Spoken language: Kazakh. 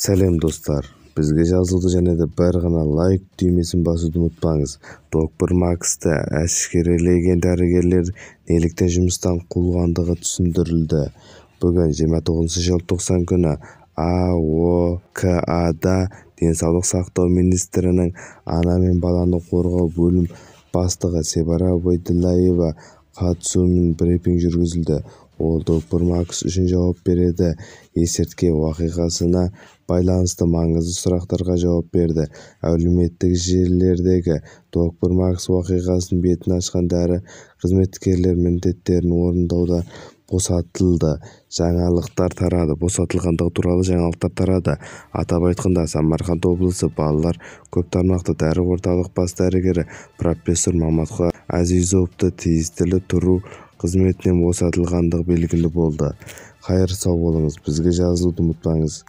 Сәлем достар, бізге жазылды және де бір ғана лайк түймесін басуды ұмытпаңыз. Доктор Максты әшкерелеген дәрігерлер неліктен жұмыстан қуылғандығы түсіндірілді. Бүгін 29 желтоқсан күні АОКА-да денсаулық сақтау министрінің ана мен баланы қорғау бөлім бастығы Себара Абайділдаева қатысуымен брифинг жүргізілді. Ол доктор Макс үшін жауап береді. Есірткі оқиғасына байланысты маңызды сұрақтарға жауап берді. Әлеуметтік желілердегі доктор Макс оқиғасының бетін ашқан дәрі қызметкерлер міндеттерін орындауда босатылды. Жаңалықтар тарады. Босатылғандығы туралы жаңалықтар тарады. Атап айтқанда, Самарқанд облысы балалар көп тармақты дәрі орталық бас дәрігері профессор Маматқа Азизовты тиісті тұру қызметінен босатылғандығы белгілі болды. Қайыр сау болыңыз, бізге жазылуды ұмытпаңыз.